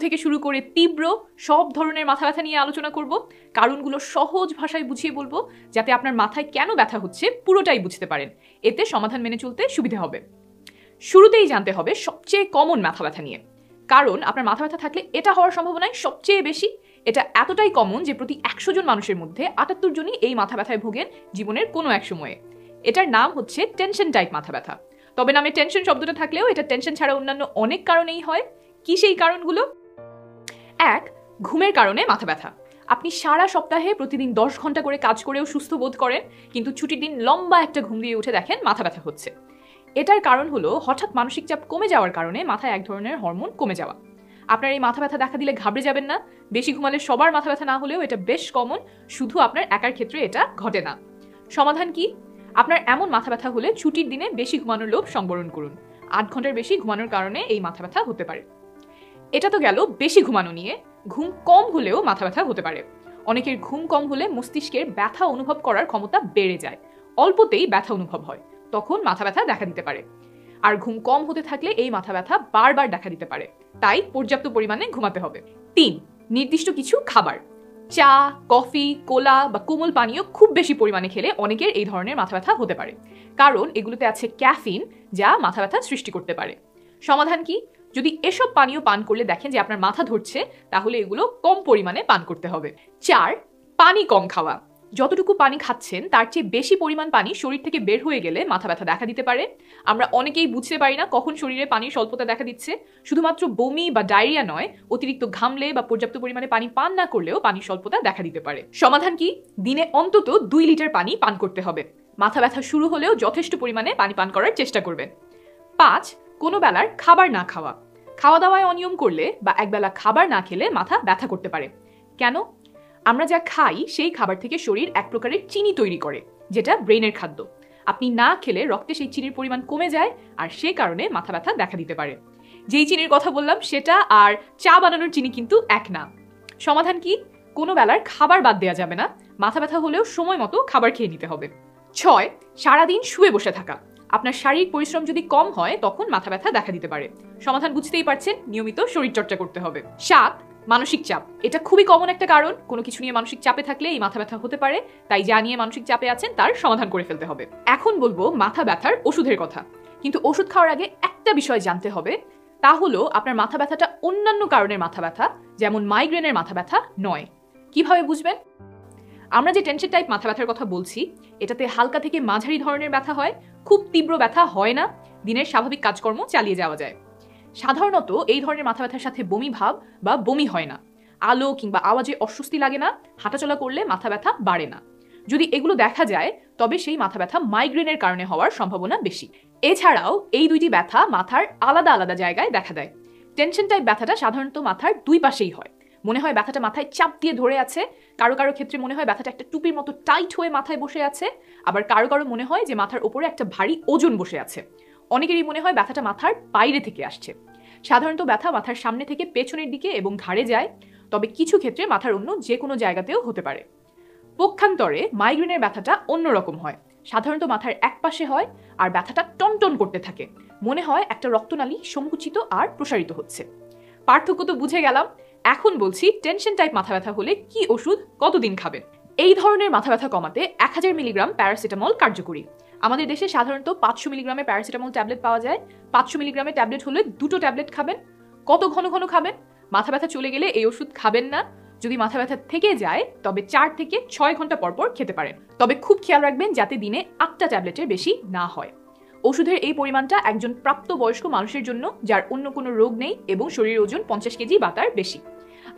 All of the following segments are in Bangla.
থেকে শুরু করে তীব্র সব ধরনের মাথা ব্যথা নিয়ে আলোচনা করব। কারণগুলো সহজ ভাষায় বুঝিয়ে বলবো, যাতে আপনার মাথায় কেন ব্যথা হচ্ছে পুরোটাই বুঝতে পারেন। এতে সমাধান মেনে চলতে সুবিধা হবে। শুরুতেই জানতে হবে সবচেয়ে কমন মাথা ব্যথা নিয়ে, কারণ আপনার মাথা ব্যথা থাকলে এটা হওয়ার সম্ভাবনাই সবচেয়ে বেশি। এটা এতটাই কমন যে প্রতি 100 জন মানুষের মধ্যে 78 জনই এই মাথা ব্যথায় ভোগেন জীবনের কোনো এক সময়ে। এটার নাম হচ্ছে টেনশন টাইপ মাথা ব্যথা। তবে নামে টেনশন শব্দটা থাকলেও এটা টেনশন ছাড়া অন্যান্য অনেক কারণেই হয়। কি সেই কারণগুলো? 1. ঘুমের কারণে মাথা ব্যথা। আপনি সারা সপ্তাহে প্রতিদিন 10 ঘন্টা করে কাজ করেও সুস্থ বোধ করেন, কিন্তু ছুটির দিন লম্বা একটা ঘুম দিয়ে উঠে দেখেন মাথা ব্যথা হচ্ছে। এটার কারণ হলো হঠাৎ মানসিক চাপ কমে যাওয়ার কারণে মাথায় এক ধরনের হরমোন কমে যাওয়া। আপনার এই মাথা ব্যথা দেখা দিলে ঘাবড়ে যাবেন না। বেশি ঘুমালে সবার মাথা ব্যথা না হলেও এটা বেশ কমন, শুধু আপনার একার ক্ষেত্রে এটা ঘটে না। সমাধান কি? আপনার এমন মাথা ব্যথা হলে ছুটির দিনে বেশি ঘুমানোর লোভ সংবরণ করুন। 8 ঘন্টার বেশি ঘুমানোর কারণে এই মাথা ব্যথা হতে পারে। এটা তো গেল বেশি ঘুমানো নিয়ে। ঘুম কম হলেও মাথা ব্যথা হতে পারে। অনেকের ঘুম কম হলে মস্তিষ্কের ব্যথা অনুভব করার ক্ষমতা বেড়ে যায়, অল্পতেই ব্যথা অনুভব হয়, তখন মাথা ব্যথা দেখা দিতে পারে। আর ঘুম কম হতে থাকলে এই মাথা ব্যথা বারবার দেখা দিতে পারে, তাই পর্যাপ্ত পরিমাণে ঘুমাতে হবে। 3. নির্দিষ্ট কিছু খাবার। চা, কফি, কোলা বা কোমল পানীয় খুব বেশি পরিমাণে খেলে অনেকের এই ধরনের মাথা ব্যথা হতে পারে, কারণ এগুলোতে আছে ক্যাফিন, যা মাথা ব্যথা সৃষ্টি করতে পারে। সমাধান কি? যদি এসব পানীয় পান করলে দেখেন যে আপনার মাথা ধরছে, তাহলে এগুলো কম পরিমাণে পান করতে হবে। 4. পানি কম খাওয়া। যতটুকু পানি খাচ্ছেন তার চেয়ে বেশি পরিমাণ পানি শরীর থেকে বের হয়ে গেলে মাথা ব্যথা দেখা দিতে পারে। আমরা অনেকেই বুঝতে পারি না কখন শরীরে পানির স্বল্পতা দেখা দিচ্ছে। শুধুমাত্র বমি বা ডায়রিয়া নয়, অতিরিক্ত ঘামলে বা পর্যাপ্ত পরিমাণে পানি পান না করলেও পানির স্বল্পতা দেখা দিতে পারে। সমাধান কি? দিনে অন্তত 2 লিটার পানি পান করতে হবে। মাথা ব্যথা শুরু হলেও যথেষ্ট পরিমাণে পানি পান করার চেষ্টা করবেন। 5. কোনো বেলার খাবার না খাওয়া। খাওয়া দাওয়ায় অনিয়ম করলে বা একবেলা খাবার না খেলে মাথা ব্যথা করতে পারে। কেন? আমরা যা খাই সেই খাবার থেকে শরীর এক প্রকারের চিনি তৈরি করে, যেটা ব্রেনের খাদ্য। আপনি না খেলে রক্তে সেই চিনির পরিমাণ কমে যায়, আর সে কারণে মাথা ব্যথা দেখা দিতে পারে। যেই চিনির কথা বললাম সেটা আর চা বানানোর চিনি কিন্তু এক না। সমাধান কি? কোনো বেলার খাবার বাদ দেওয়া যাবে না। মাথা ব্যথা হলেও সময় মতো খাবার খেয়ে নিতে হবে। 6. সারাদিন শুয়ে বসে থাকা। আপনার শারীরিক পরিশ্রম যদি কম হয় তখন মাথা ব্যথা দেখা দিতে পারে। সমাধান বুঝতেই পারছেন, নিয়মিত শরীর চর্চা করতে হবে। 7. মানসিক চাপ। এটা খুবই কমন একটা কারণ। কোনো কিছু নিয়ে মানসিক চাপে থাকলে এই মাথা ব্যথা হতে পারে, তাই যা নিয়ে মানসিক চাপে আছেন তার সমাধান করে ফেলতে হবে। এখন বলবো মাথা ব্যথার ওষুধের কথা, কিন্তু ওষুধ খাওয়ার আগে একটা বিষয় জানতে হবে, তা হলো আপনার মাথা ব্যথাটা অন্যান্য কারণের মাথা ব্যথা, যেমন মাইগ্রেনের মাথা ব্যথা নয়। কিভাবে বুঝবেন? আমরা যে টেনশন টাইপ মাথা ব্যথার কথা বলছি, এটাতে হালকা থেকে মাঝারি ধরনের ব্যথা হয়, খুব তীব্র ব্যথা হয় না, দিনের স্বাভাবিক কাজকর্ম চালিয়ে যাওয়া যায়। সাধারণত এই ধরনের মাথা ব্যথার সাথে বমি ভাব বা বমি হয় না, আলো কিংবা আওয়াজে অস্বস্তি লাগে না, হাঁটাচলা করলে মাথা ব্যথা বাড়ে না। যদি এগুলো দেখা যায় তবে সেই মাথা ব্যথা মাইগ্রেনের কারণে হওয়ার সম্ভাবনা বেশি। এছাড়াও এই দুইটি ব্যথা মাথার আলাদা আলাদা জায়গায় দেখা দেয়। টেনশন টাইপ ব্যথাটা সাধারণত মাথার দুই পাশেই হয়। মনে হয় ব্যথাটা মাথায় চাপ দিয়ে ধরে আছে, কারো কারো ক্ষেত্রে মনে হয় ব্যথাটা একটা টুপির মতো টাইট হয়ে মাথায় বসে আছে, আবার কারো কারো মনে হয় যে মাথার উপরে একটা ভারী ওজন বসে আছে। অনেকেরই মনে হয় ব্যথাটা মাথার বাইরে থেকে আসছে। সাধারণত ব্যথা মাথার সামনে থেকে পেছনের দিকে এবং ঘাড়ে যায়, তবে কিছু ক্ষেত্রে মাথার অন্য যে কোনো জায়গাতেও হতে পারে। পক্ষান্তরে মাইগ্রেনের ব্যথাটা অন্যরকম হয়। সাধারণত মাথার এক পাশে হয়, আর ব্যথাটা টনটন করতে থাকে, মনে হয় একটা রক্তনালী সংকুচিত আর প্রসারিত হচ্ছে। পার্থক্য তো বুঝে গেলাম। এখন বলছি টেনশন টাইপ মাথা ব্যথা হলে কি ওষুধ কতদিন খাবেন। এই ধরনের মাথা ব্যথা কমাতে 1000 মিলিগ্রাম প্যারাসিটামল কার্যকরী। আমাদের দেশে সাধারণত 500 মিলিগ্রামের প্যারাসিটামল ট্যাবলেট পাওয়া যায়। 500 মিলিগ্রামের ট্যাবলেট হলে 2টো ট্যাবলেট খাবেন। কত ঘন ঘন খাবেন? মাথা ব্যথা চলে গেলে এই ওষুধ খাবেন না। যদি মাথা ব্যথা থেকে যায় তবে 4 থেকে 6 ঘন্টা পর পর খেতে পারেন। তবে খুব খেয়াল রাখবেন যাতে দিনে 8টা ট্যাবলেটের বেশি না হয়। ওষুধের এই পরিমাণটা একজন প্রাপ্তবয়স্ক মানুষের জন্য যার অন্য কোনো রোগ নেই এবং শরীরের ওজন 50 কেজি বা তার বেশি।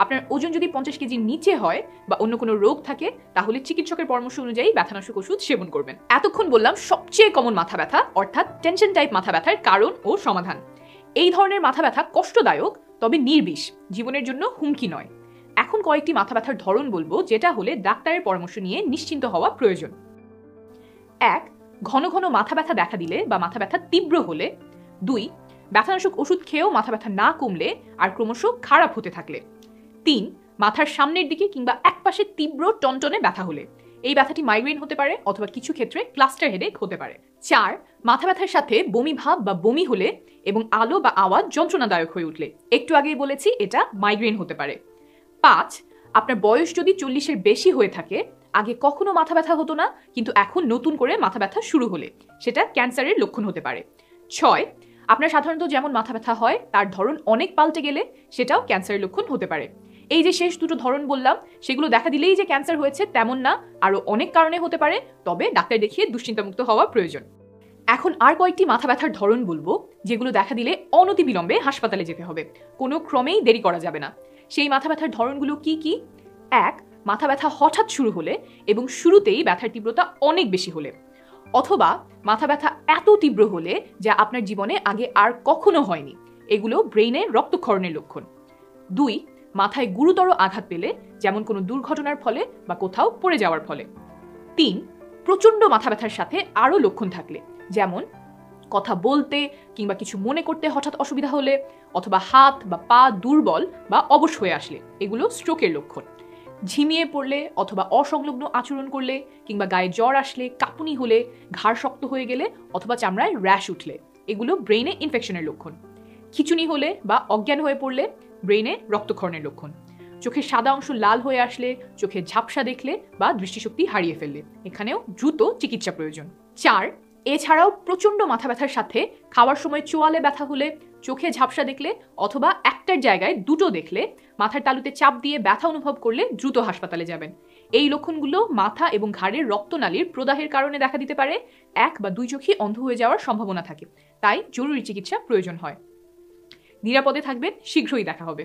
আপনার ওজন যদি 50 কেজির নিচে হয় বা অন্য কোনো রোগ থাকে, তাহলে চিকিৎসকের পরামর্শ অনুযায়ী ব্যথানাশক ওষুধ সেবন করবেন। এতক্ষণ বললাম সবচেয়ে কমন মাথা ব্যথা অর্থাৎ টেনশন টাইপ মাথা ব্যথার কারণ ও সমাধান। এই ধরনের মাথা ব্যথা কষ্টদায়ক, তবে নির্বিষ, জীবনের জন্য হুমকি নয়। এখন কয়েকটি মাথা ব্যথার ধরন বলবো, যেটা হলে ডাক্তারের পরামর্শ নিয়ে নিশ্চিন্ত হওয়া প্রয়োজন। 1. ঘন ঘন মাথা ব্যথা দেখা দিলে বা মাথা ব্যথা তীব্র হলে। 2. ব্যথানাশক ওষুধ খেয়েও মাথা ব্যথা না কমলে আর ক্রমশ খারাপ হতে থাকলে। 3. মাথার সামনের দিকে কিংবা একপাশে তীব্র টনটনে ব্যথা হলে। এই ব্যথাটি মাইগ্রেন হতে পারে অথবা কিছু ক্ষেত্রে ক্লাস্টার হেডেক হতে পারে। 4. মাথা ব্যথার সাথে বমি ভাব বা বমি হলে এবং আলো বা আওয়াজ যন্ত্রণাদায়ক হয়ে উঠলে। একটু আগেই বলেছি এটা মাইগ্রেন হতে পারে। 5. আপনার বয়স যদি 40-এর বেশি হয়ে থাকে, আগে কখনো মাথা ব্যথা হতো না কিন্তু এখন নতুন করে মাথা ব্যথা শুরু হলে, সেটা ক্যান্সারের লক্ষণ হতে পারে। 6. আপনার সাধারণত যেমন মাথা ব্যথা হয় তার ধরন অনেক পাল্টে গেলে সেটাও ক্যান্সারের লক্ষণ হতে পারে। এই যে শেষ দুটো ধরন বললাম, সেগুলো দেখা দিলেই যে ক্যান্সার হয়েছে তেমন না, আরও অনেক কারণে হতে পারে, তবে ডাক্তার দেখিয়ে দুশ্চিন্তামুক্ত হওয়া প্রয়োজন। এখন আর কয়েকটি মাথা ব্যথার ধরন বলবো যেগুলো দেখা দিলে অনতিবিলম্বে হাসপাতালে যেতে হবে, কোনো ক্রমেই দেরি করা যাবে না। সেই মাথা ব্যথার ধরনগুলো কি কি? 1. মাথা ব্যথা হঠাৎ শুরু হলে এবং শুরুতেই ব্যথার তীব্রতা অনেক বেশি হলে, অথবা মাথা ব্যথা এত তীব্র হলে যা আপনার জীবনে আগে আর কখনো হয়নি, এগুলো ব্রেইনে রক্তক্ষরণের লক্ষণ। 2. মাথায় গুরুতর আঘাত পেলে, যেমন কোনো দুর্ঘটনার ফলে বা কোথাও পড়ে যাওয়ার ফলে। 3. প্রচণ্ড মাথা ব্যথার সাথে আরও লক্ষণ থাকলে, যেমন কথা বলতে কিংবা কিছু মনে করতে হঠাৎ অসুবিধা হলে, অথবা হাত বা পা দুর্বল বা অবশ হয়ে আসলে, এগুলো স্ট্রোকের লক্ষণ। ঝিমিয়ে পড়লে অথবা অসংলগ্ন আচরণ করলে, কিংবা গায়ে জ্বর আসলে, কাঁপুনি হলে, ঘাড় শক্ত হয়ে গেলে অথবা চামড়ায় র্যাশ উঠলে, এগুলো ব্রেইনে ইনফেকশনের লক্ষণ। খিঁচুনি হলে বা অজ্ঞান হয়ে পড়লে, ব্রেইনে রক্তক্ষরণের লক্ষণ। চোখের সাদা অংশ লাল হয়ে আসলে, চোখে ঝাপসা দেখলে বা দৃষ্টিশক্তি হারিয়ে ফেললে, এখানেও দ্রুত চিকিৎসা প্রয়োজন। 4. এছাড়াও প্রচণ্ড মাথা ব্যথার সাথে খাওয়ার সময় চোয়ালে ব্যথা হলে, চোখে ঝাপসা দেখলে অথবা একটার জায়গায় দুটো দেখলে, মাথার তালুতে চাপ দিয়ে ব্যথা অনুভব করলে দ্রুত হাসপাতালে যাবেন। এই লক্ষণগুলো মাথা এবং ঘাড়ের রক্তনালীর প্রদাহের কারণে দেখা দিতে পারে, 1 বা 2 চোখই অন্ধ হয়ে যাওয়ার সম্ভাবনা থাকে, তাই জরুরি চিকিৎসা প্রয়োজন হয়। নিরাপদে থাকবেন, শীঘ্রই দেখা হবে।